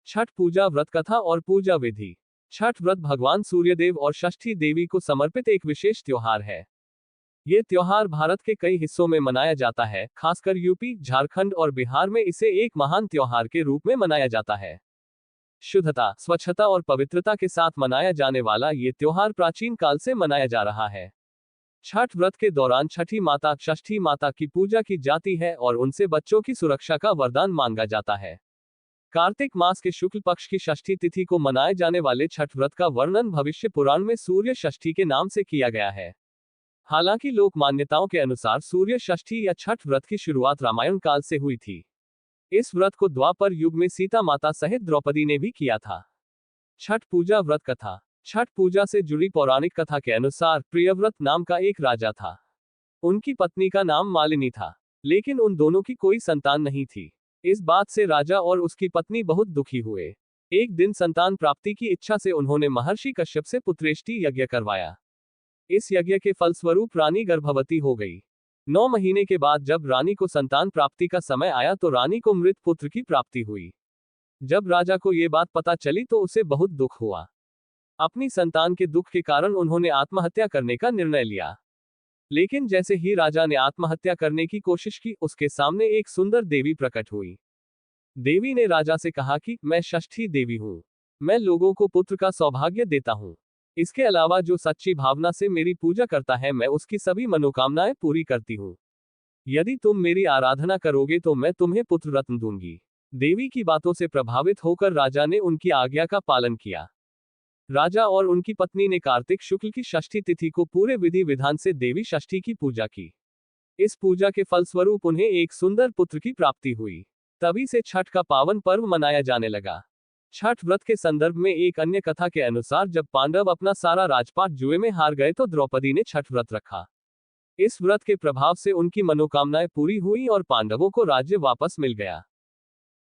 छठ पूजा व्रत कथा और पूजा विधि। छठ व्रत भगवान सूर्यदेव और षष्ठी देवी को समर्पित एक विशेष त्योहार है। ये त्योहार भारत के कई हिस्सों में मनाया जाता है, खासकर यूपी, झारखंड और बिहार में इसे एक महान त्योहार के रूप में मनाया जाता है। शुद्धता, स्वच्छता और पवित्रता के साथ मनाया जाने वाला ये त्योहार प्राचीन काल से मनाया जा रहा है। छठ व्रत के दौरान छठी माता, षष्ठी माता की पूजा की जाती है और उनसे बच्चों की सुरक्षा का वरदान मांगा जाता है। कार्तिक मास के शुक्ल पक्ष की षष्ठी तिथि को मनाए जाने वाले छठ व्रत का वर्णन भविष्य पुराण में सूर्य षष्ठी के नाम से किया गया है। हालांकि लोक मान्यताओं के अनुसार सूर्य षष्ठी या छठ व्रत की शुरुआत रामायण काल से हुई थी। इस व्रत को द्वापर युग में सीता माता सहित द्रौपदी ने भी किया था। छठ पूजा व्रत कथा। छठ पूजा से जुड़ी पौराणिक कथा के अनुसार प्रियव्रत नाम का एक राजा था। उनकी पत्नी का नाम मालिनी था, लेकिन उन दोनों की कोई संतान नहीं थी। इस बात से राजा और उसकी पत्नी बहुत दुखी हुए। एक दिन संतान प्राप्ति की इच्छा से उन्होंने महर्षि कश्यप से पुत्रेष्टि यज्ञ करवाया। इस यज्ञ के फलस्वरूप रानी गर्भवती हो गई। 9 महीने के बाद जब रानी को संतान प्राप्ति का समय आया तो रानी को मृत पुत्र की प्राप्ति हुई। जब राजा को ये बात पता चली तो उसे बहुत दुख हुआ। अपनी संतान के दुख के कारण उन्होंने आत्महत्या करने का निर्णय लिया। लेकिन जैसे ही राजा ने आत्महत्या करने की कोशिश की, उसके सामने एक सुंदर देवी प्रकट हुई। देवी ने राजा से कहा कि मैं षष्ठी देवी हूँ। मैं लोगों को पुत्र का सौभाग्य देता हूँ। इसके अलावा जो सच्ची भावना से मेरी पूजा करता है, मैं उसकी सभी मनोकामनाएं पूरी करती हूँ। यदि तुम मेरी आराधना करोगे तो मैं तुम्हें पुत्र रत्न दूंगी। देवी की बातों से प्रभावित होकर राजा ने उनकी आज्ञा का पालन किया। राजा और उनकी पत्नी ने कार्तिक शुक्ल की षष्ठी तिथि को पूरे विधि विधान से देवी षष्ठी की पूजा की। इस पूजा के फलस्वरूप उन्हें एक सुंदर पुत्र की प्राप्ति हुई। तभी से छठ का पावन पर्व मनाया जाने लगा। छठ व्रत के संदर्भ में एक अन्य कथा के अनुसार जब पांडव अपना सारा राजपाट जुए में हार गए तो द्रौपदी ने छठ व्रत रखा। इस व्रत के प्रभाव से उनकी मनोकामनाएं पूरी हुई और पांडवों को राज्य वापस मिल गया।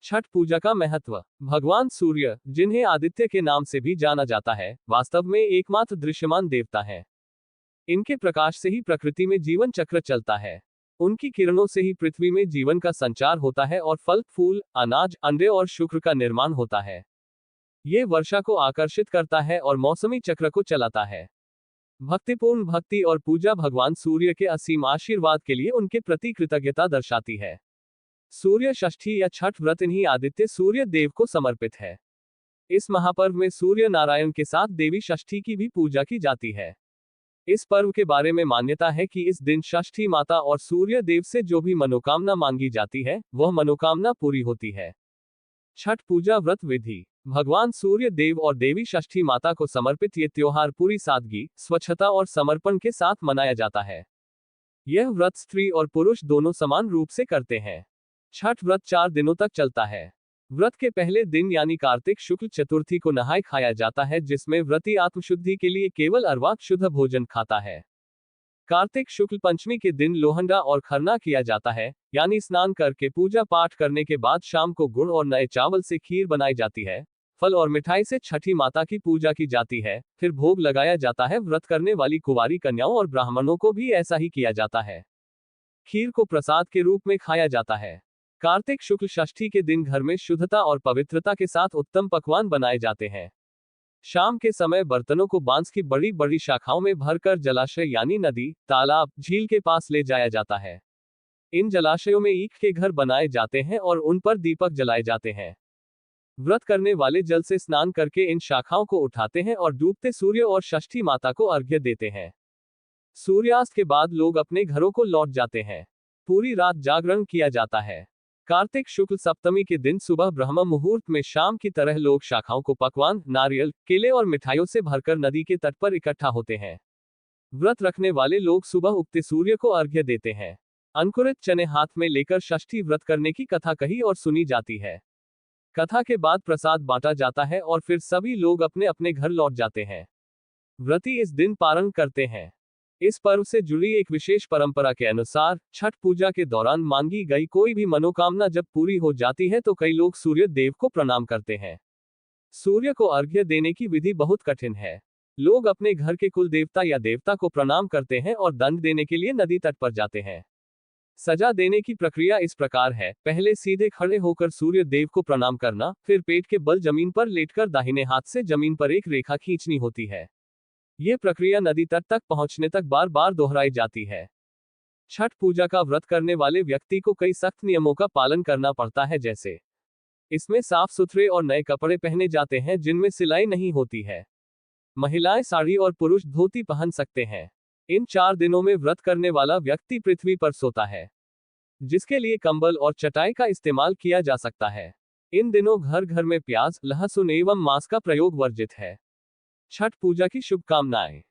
छठ पूजा का महत्व। भगवान सूर्य, जिन्हें आदित्य के नाम से भी जाना जाता है, वास्तव में एकमात्र दृश्यमान देवता है। इनके प्रकाश से ही प्रकृति में जीवन चक्र चलता है। उनकी किरणों से ही पृथ्वी में जीवन का संचार होता है और फल, फूल, अनाज, अंडे और शुक्र का निर्माण होता है। ये वर्षा को आकर्षित करता है और मौसमी चक्र को चलाता है। भक्तिपूर्ण भक्ति और पूजा भगवान सूर्य के असीम आशीर्वाद के लिए उनके प्रति कृतज्ञता दर्शाती है। सूर्य षष्ठी या छठ व्रत इन्हीं आदित्य सूर्य देव को समर्पित है। इस महापर्व में सूर्य नारायण के साथ देवी षष्ठी की भी पूजा की जाती है। इस पर्व के बारे में मान्यता है कि इस दिन षष्ठी माता और सूर्य देव से जो भी मनोकामना मांगी जाती है, वह मनोकामना पूरी होती है। छठ पूजा व्रत विधि। भगवान सूर्य देव और देवी षष्ठी माता को समर्पित ये त्योहार पूरी सादगी, स्वच्छता और समर्पण के साथ मनाया जाता है। यह व्रत स्त्री और पुरुष दोनों समान रूप से करते हैं। छठ व्रत 4 दिनों तक चलता है। व्रत के पहले दिन यानी कार्तिक शुक्ल चतुर्थी को नहाय खाया जाता है, जिसमें व्रती आत्मशुद्धि के लिए केवल अरवा शुद्ध भोजन खाता है। कार्तिक शुक्ल पंचमी के दिन लोहंडा और खरना किया जाता है, यानी स्नान करके पूजा पाठ करने के बाद शाम को गुड़ और नए चावल से खीर बनाई जाती है। फल और मिठाई से छठी माता की पूजा की जाती है, फिर भोग लगाया जाता है। व्रत करने वाली कुंवारी कन्याओं और ब्राह्मणों को भी ऐसा ही किया जाता है। खीर को प्रसाद के रूप में खाया जाता है। कार्तिक शुक्ल षष्ठी के दिन घर में शुद्धता और पवित्रता के साथ उत्तम पकवान बनाए जाते हैं। शाम के समय बर्तनों को बांस की बड़ी बड़ी शाखाओं में भरकर जलाशय यानी नदी, तालाब, झील के पास ले जाया जाता है। इन जलाशयों में ईख के घर बनाए जाते हैं और उन पर दीपक जलाए जाते हैं। व्रत करने वाले जल से स्नान करके इन शाखाओं को उठाते हैं और डूबते सूर्य और षष्ठी माता को अर्घ्य देते हैं। सूर्यास्त के बाद लोग अपने घरों को लौट जाते हैं। पूरी रात जागरण किया जाता है। कार्तिक शुक्ल सप्तमी के दिन सुबह ब्रह्म मुहूर्त में शाम की तरह लोग शाखाओं को पकवान, नारियल, केले और मिठाइयों से भरकर नदी के तट पर इकट्ठा होते हैं। व्रत रखने वाले लोग सुबह उगते सूर्य को अर्घ्य देते हैं। अंकुरित चने हाथ में लेकर षष्ठी व्रत करने की कथा कही और सुनी जाती है। कथा के बाद प्रसाद बांटा जाता है और फिर सभी लोग अपने अपने घर लौट जाते हैं। व्रती इस दिन पारण करते हैं। इस पर्व से जुड़ी एक विशेष परंपरा के अनुसार छठ पूजा के दौरान मांगी गई कोई भी मनोकामना जब पूरी हो जाती है तो कई लोग सूर्य देव को प्रणाम करते हैं। सूर्य को अर्घ्य देने की विधि बहुत कठिन है। लोग अपने घर के कुल देवता या देवता को प्रणाम करते हैं और दंड देने के लिए नदी तट पर जाते हैं। सजा देने की प्रक्रिया इस प्रकार है, पहले सीधे खड़े होकर सूर्य देव को प्रणाम करना, फिर पेट के बल जमीन पर लेटकर दाहिने हाथ से जमीन पर एक रेखा खींचनी होती है। यह प्रक्रिया नदी तट तक पहुंचने तक बार बार दोहराई जाती है। छठ पूजा का व्रत करने वाले व्यक्ति को कई सख्त नियमों का पालन करना पड़ता है, जैसे इसमें साफ सुथरे और नए कपड़े पहने जाते हैं जिनमें सिलाई नहीं होती है। महिलाएं साड़ी और पुरुष धोती पहन सकते हैं। इन 4 दिनों में व्रत करने वाला व्यक्ति पृथ्वी पर सोता है, जिसके लिए कंबल और चटाई का इस्तेमाल किया जा सकता है। इन दिनों घर घर में प्याज, लहसुन एवं मांस का प्रयोग वर्जित है। छठ पूजा की शुभकामनाएं।